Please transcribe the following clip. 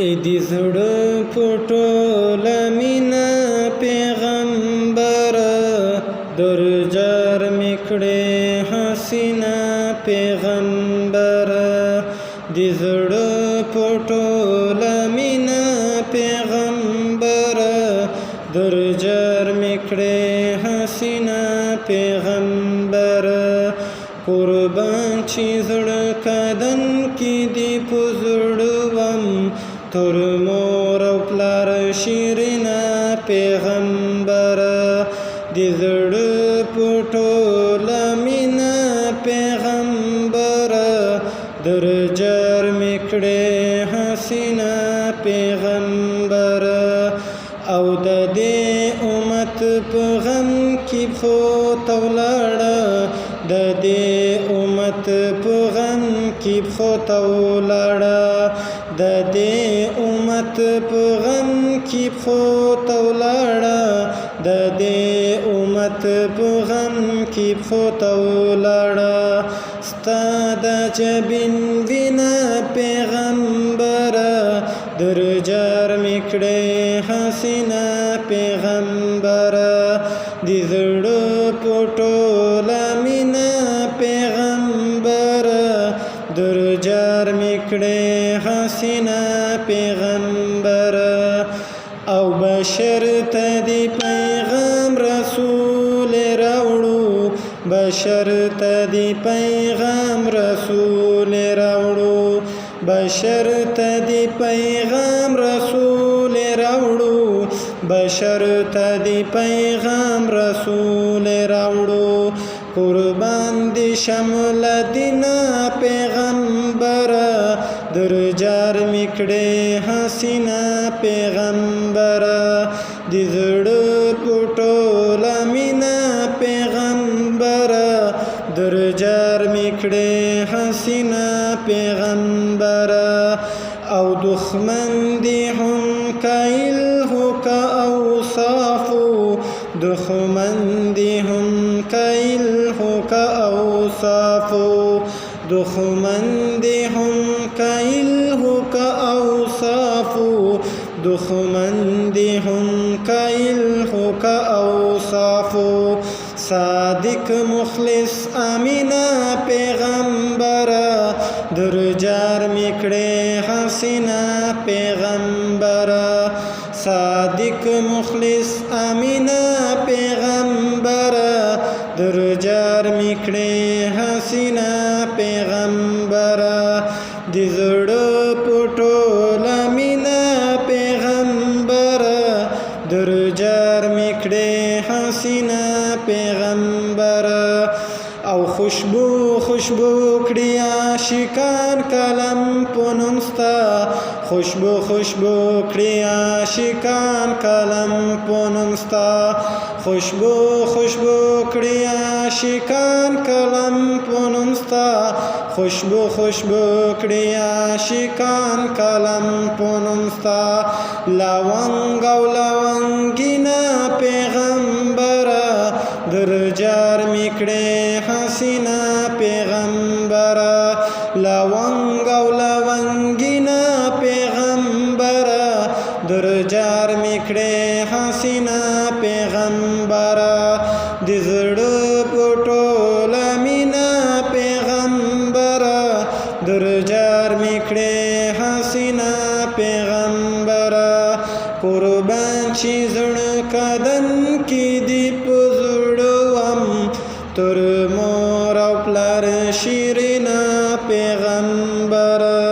ایدی زړه پټوله مینا پیغمبره درجار میکړې حسینا پیغمبره دی زړه پټوله مینا پیغمبره درجار میکړې حسینا پیغمبره قربان چې زړه کدن کې دی په زړه وم تر مور او پلار شیرینا پیغمبره دی زړه پټوله مینا پیغمبره درجار میکړې حسینا پیغمبره او د دې امت په غم کې پښو ولاړه د دې امت په غم کې پښو ولاړه د دې امت په غم کې پښو ولاړه د دې امت په غم کې پښو ولاړه ستا د جبین وینا پیغمبره درجار میکړې حسینا پیغمبره دی زړه پټوله مینا پیغمبره درجار میکړې حسینا پیغمبره او بشر ته دی پیغام رسول راوړو بشر ته دی پیغام رسول راوړو بشر ته دی پیغام رسول راوړو بشر ته دی پیغام رسول راوړو قربان دی شمل دینا پیغمبره درجار میکړې حسینا پیغمبره دی زړه پټوله مینا پیغمبره درجار میکړې حسینا پیغمبره او دښمن دی هم کایل هو کا اوصافو دښمن دی هم کایل هو کا اوصافو دښمن دی هم کایل هو کا اوصافو دښمن دی هم کایل هو کا اوصافو صادق مخلص امینا پیغمبره درجار میکړې حسینا پیغمبره صادق مخلص امینا پیغمبره درجار میکړې حسینا پیغمبره دی زړه پټوله مینا پیغمبره درجار میکړې حسینا پیغمبره او خوشبو خوشبو کړي عاشقان کلم پونمستا خوشبو خوشبو کړي عاشقان کلم پونمستا خوشبو خوشبو کړي عاشقان کلم پونمستا خوشبو خوشبو کړي عاشقان کلم پونمستا لونګ او لونګینا پیغمبره درجار میکړې حسینا پیغمبره لونګ او لونګینا پیغمبره درجار میکړې حسینا پیغمبره د زړه پټوله مینا پیغمبره درجار میکړې حسینا پیغمبره قربان چې زړه کدن کې دی په زړه وم تر مور او پلار شیرینا پیغمبره